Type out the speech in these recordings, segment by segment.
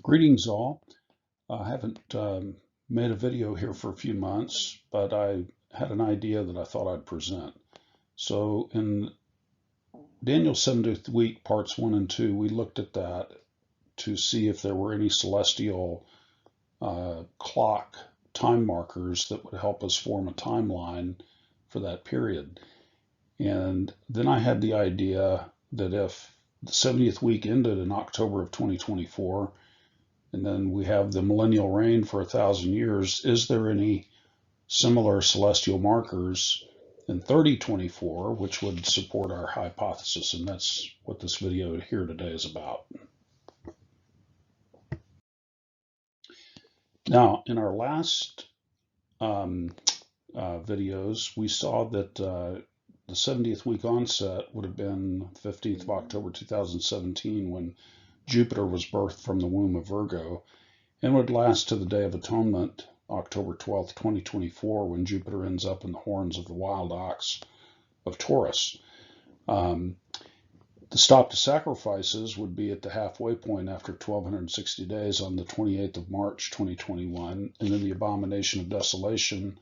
Greetings all. I haven't made a video here for a few months, but I had an idea that I thought I'd present. So in Daniel's 70th week, parts 1 and 2, we looked at that to see if there were any celestial clock time markers that would help us form a timeline for that period. And then I had the idea that if the 70th week ended in October of 2024, and then we have the Millennial Reign for 1,000 years, is there any similar celestial markers in 3024 which would support our hypothesis? And that's what this video here today is about. Now, in our last videos, we saw that the 70th week onset would have been 15th of October 2017 when Jupiter was birthed from the womb of Virgo, and would last to the Day of Atonement, October 12th, 2024, when Jupiter ends up in the horns of the wild ox of Taurus. The stop to sacrifices would be at the halfway point after 1,260 days on the 28th of March, 2021, and then the abomination of desolation,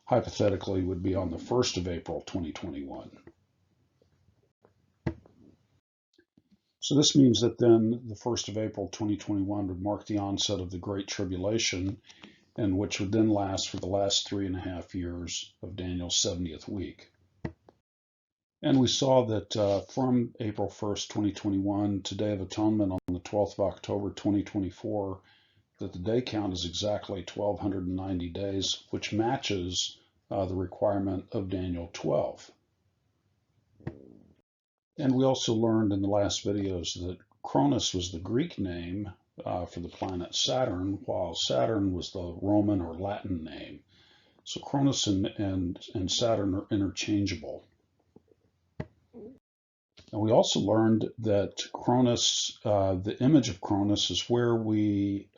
hypothetically, would be on the 1st of April, 2021. So this means that then the 1st of April 2021 would mark the onset of the Great Tribulation, and which would then last for the last 3.5 years of Daniel's 70th week. And we saw that from April 1st, 2021 to Day of Atonement on the 12th of October 2024, that the day count is exactly 1,290 days, which matches the requirement of Daniel 12. And we also learned in the last videos that Cronus was the Greek name for the planet Saturn, while Saturn was the Roman or Latin name. So Cronus and Saturn are interchangeable. And we also learned that Cronus, the image of Cronus, is where we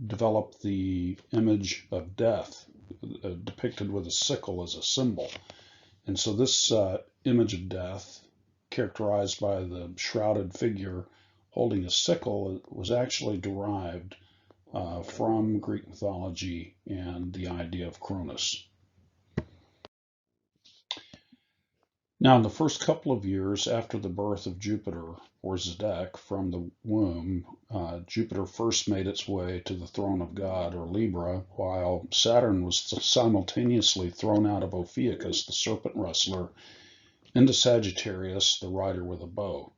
develop the image of death, depicted with a sickle as a symbol. And so this image of death, characterized by the shrouded figure holding a sickle, was actually derived from Greek mythology and the idea of Cronus. Now, in the first couple of years after the birth of Jupiter, or Zedek, from the womb, Jupiter first made its way to the throne of God, or Libra, while Saturn was simultaneously thrown out of Ophiuchus, the serpent wrestler, into Sagittarius, the rider with a bow.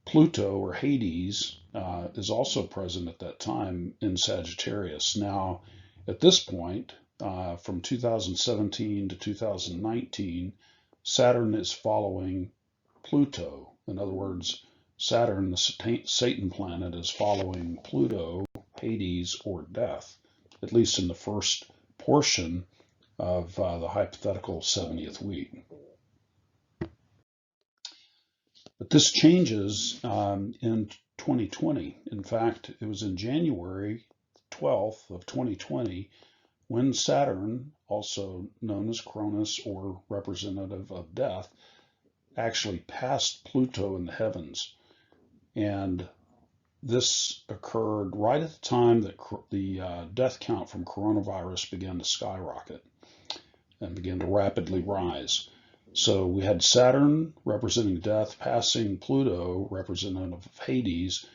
Pluto, or Hades, is also present at that time in Sagittarius. Now, at this point, from 2017 to 2019, Saturn is following Pluto. In other words, Saturn, the Satan planet, is following Pluto, Hades, or death, at least in the first portion of the hypothetical 70th week. But this changes in 2020. In fact, it was in January 12th of 2020 when Saturn, also known as Cronus or representative of death, actually passed Pluto in the heavens. And this occurred right at the time that the death count from coronavirus began to skyrocket and began to rapidly rise. So we had Saturn representing death passing Pluto, representative of Hades,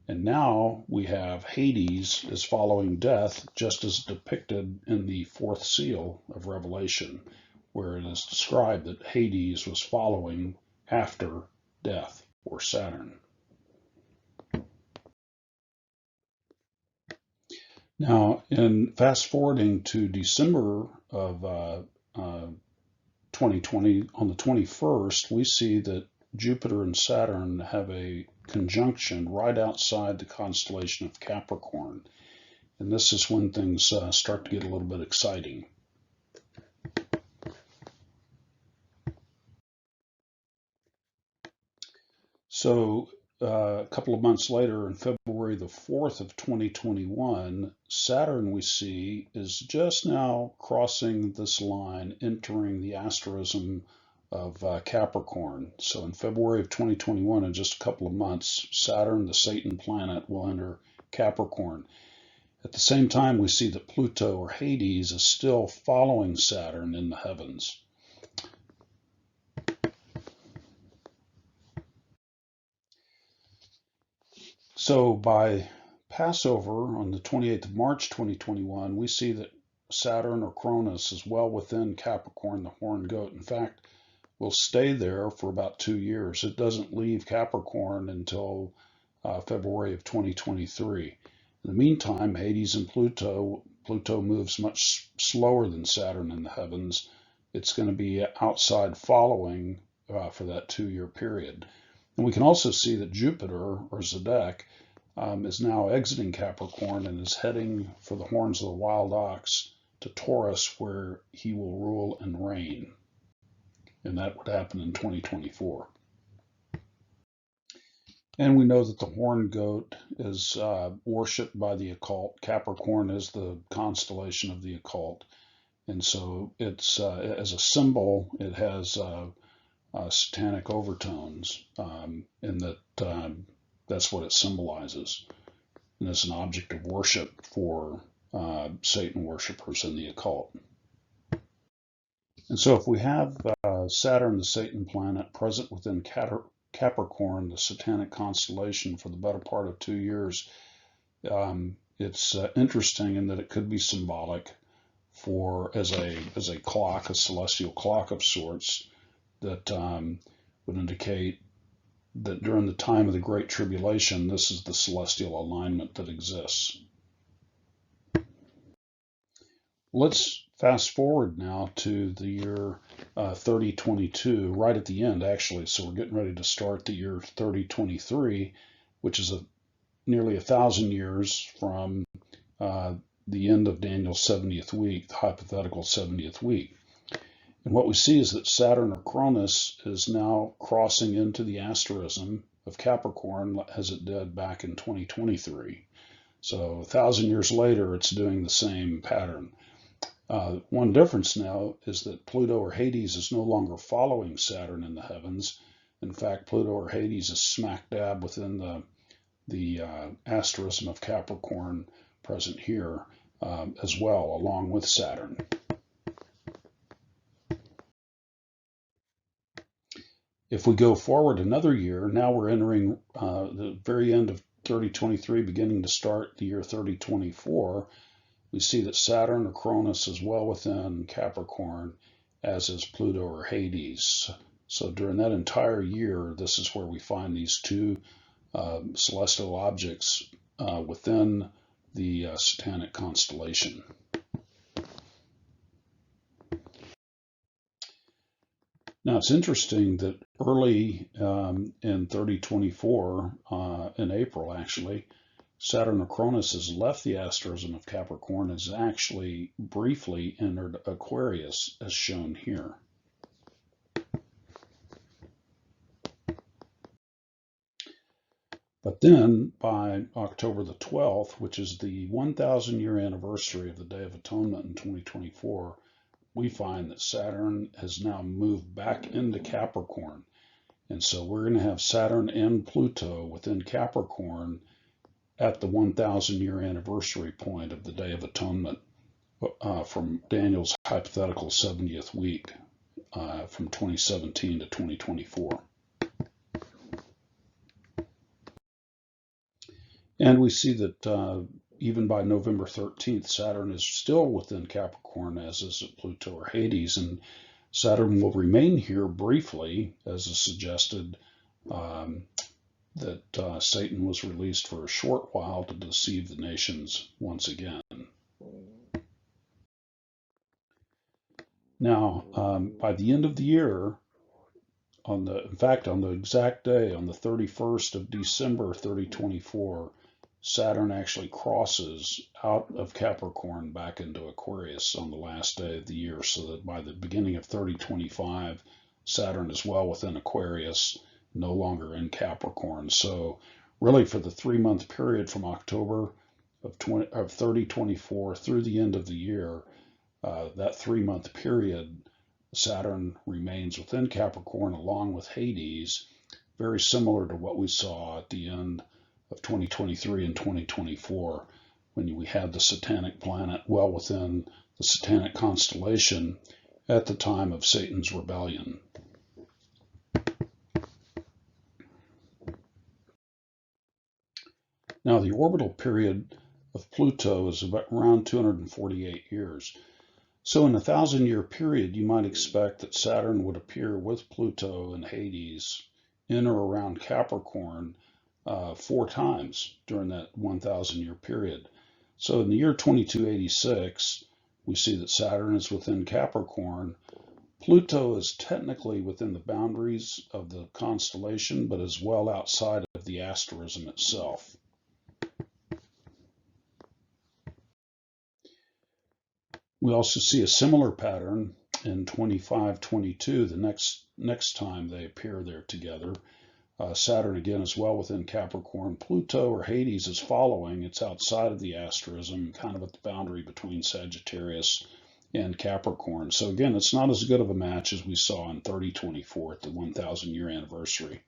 and now we have Hades is following death, just as depicted in the 4th seal of Revelation, where it is described that Hades was following after death, or Saturn. Now, in fast forwarding to December of 2020, on the 21st, we see that Jupiter and Saturn have a conjunction right outside the constellation of Capricorn. And this is when things start to get a little bit exciting. So a couple of months later, in February the 4th of 2021, Saturn, we see, is just now crossing this line, entering the asterism of Capricorn. So in February of 2021, in just a couple of months, Saturn, the Satan planet, will enter Capricorn. At the same time, we see that Pluto, or Hades, is still following Saturn in the heavens. So by Passover on the 28th of March 2021, we see that Saturn, or Cronus, is well within Capricorn, the horned goat. In fact, will stay there for about 2 years. It doesn't leave Capricorn until February of 2023. In the meantime, Hades and Pluto moves much slower than Saturn in the heavens. It's going to be outside following for that 2-year period. And we can also see that Jupiter, or Zedek, is now exiting Capricorn and is heading for the horns of the wild ox to Taurus, where he will rule and reign. And that would happen in 2024. And we know that the horned goat is worshipped by the occult. Capricorn is the constellation of the occult. And so it's, as a symbol, it has satanic overtones, and that's what it symbolizes. And it's an object of worship for Satan worshipers in the occult. And so if we have Saturn, the Satan planet, present within Capricorn, the satanic constellation, for the better part of 2 years, it's interesting in that it could be symbolic for as a clock, a celestial clock of sorts, that would indicate that during the time of the Great Tribulation, this is the celestial alignment that exists. Let's fast forward now to the year 3022, right at the end, actually. So we're getting ready to start the year 3023, which is nearly 1,000 years from the end of Daniel's 70th week, the hypothetical 70th week. And what we see is that Saturn, or Cronus, is now crossing into the asterism of Capricorn as it did back in 2023. So 1,000 years later, it's doing the same pattern. One difference now is that Pluto, or Hades, is no longer following Saturn in the heavens. In fact, Pluto, or Hades, is smack dab within the asterism of Capricorn, present here as well, along with Saturn. If we go forward another year, now we're entering the very end of 3023, beginning to start the year 3024. We see that Saturn, or Cronus, is well within Capricorn, as is Pluto, or Hades. So during that entire year, this is where we find these two celestial objects within the satanic constellation. Now, it's interesting that early in 3024, in April actually, Saturn, or Cronus, has left the asterism of Capricorn and has actually briefly entered Aquarius, as shown here. But then by October the 12th, which is the 1,000-year anniversary of the Day of Atonement in 2024, we find that Saturn has now moved back into Capricorn. And so we're going to have Saturn and Pluto within Capricorn at the 1,000-year anniversary point of the Day of Atonement from Daniel's hypothetical 70th week from 2017 to 2024. And we see that even by November 13th, Saturn is still within Capricorn, as is Pluto, or Hades, and Saturn will remain here briefly, as is suggested that Satan was released for a short while to deceive the nations once again. Now, by the end of the year, on the exact day, on the 31st of December 3024, Saturn actually crosses out of Capricorn back into Aquarius on the last day of the year, so that by the beginning of 3025, Saturn is well within Aquarius, no longer in Capricorn. So really, for the 3-month period from October of 3024 through the end of the year, that 3-month period, Saturn remains within Capricorn along with Hades, very similar to what we saw at the end of 2023 and 2024, when we had the Satanic planet well within the Satanic constellation at the time of Satan's rebellion. Now, the orbital period of Pluto is about around 248 years. So in a 1,000-year period, you might expect that Saturn would appear with Pluto and Hades in or around Capricorn 4 times during that 1,000-year period. So in the year 2286, we see that Saturn is within Capricorn. Pluto is technically within the boundaries of the constellation, but is well outside of the asterism itself. We also see a similar pattern in 2522, the next time they appear there together. Saturn again is well within Capricorn. Pluto or Hades is following. It's outside of the asterism, kind of at the boundary between Sagittarius and Capricorn. So again, it's not as good of a match as we saw in 3024 at the 1,000-year anniversary.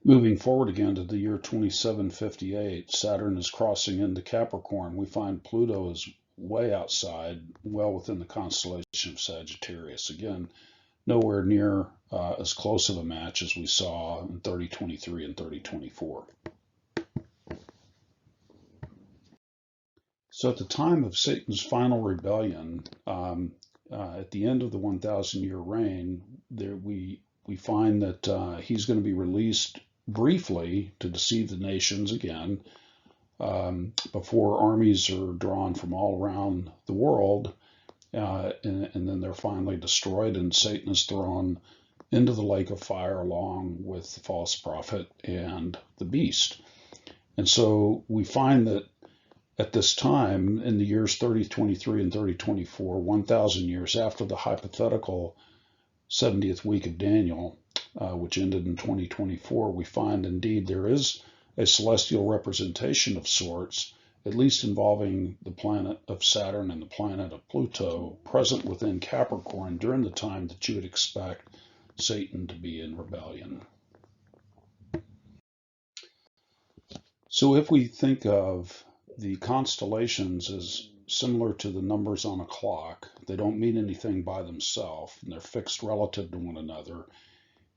Moving forward again to the year 2758, Saturn is crossing into Capricorn. We find Pluto is way outside, well within the constellation of Sagittarius. Again, nowhere near as close of a match as we saw in 3023 and 3024. So at the time of Satan's final rebellion, at the end of the 1,000-year reign, we find that he's going to be released briefly to deceive the nations again, before armies are drawn from all around the world, and then they're finally destroyed, and Satan is thrown into the lake of fire along with the false prophet and the beast. And so we find that at this time, in the years 3023 and 3024, 1,000 years after the hypothetical 70th week of Daniel, which ended in 2024, we find indeed there is a celestial representation of sorts, at least involving the planet of Saturn and the planet of Pluto, present within Capricorn during the time that you would expect Satan to be in rebellion. So if we think of the constellations as similar to the numbers on a clock, they don't mean anything by themselves, and they're fixed relative to one another.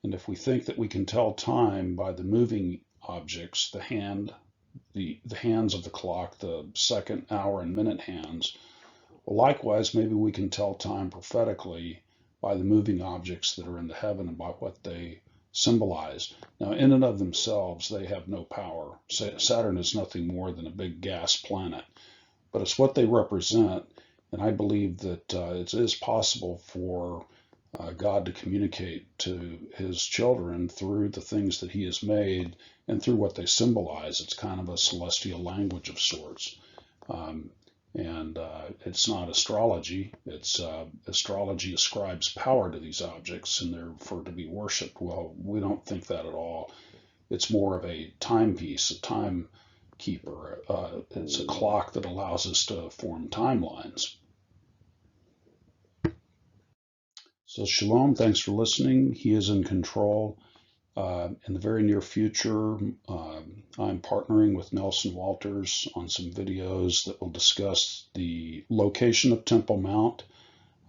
And if we think that we can tell time by the moving objects, the hands of the clock, the second, hour, and minute hands, well, likewise, maybe we can tell time prophetically by the moving objects that are in the heaven and by what they symbolize. Now, in and of themselves, they have no power. Saturn is nothing more than a big gas planet, but it's what they represent. And I believe that it is possible for God to communicate to his children through the things that he has made and through what they symbolize. It's kind of a celestial language of sorts. And it's not astrology. It's astrology ascribes power to these objects and they're for to be worshipped. Well, we don't think that at all. It's more of a timepiece, a timekeeper. It's a clock that allows us to form timelines. So shalom, thanks for listening. He is in control. In the very near future, I'm partnering with Nelson Walters on some videos that will discuss the location of Temple Mount,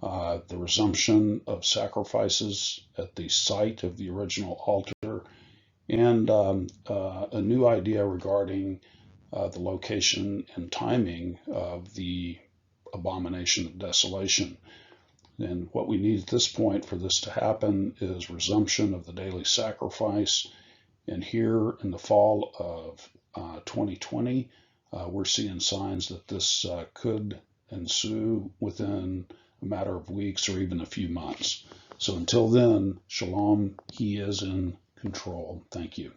the resumption of sacrifices at the site of the original altar, and a new idea regarding the location and timing of the abomination of desolation. And what we need at this point for this to happen is resumption of the daily sacrifice. And here in the fall of 2020, we're seeing signs that this could ensue within a matter of weeks or even a few months. So until then, shalom, he is in control. Thank you.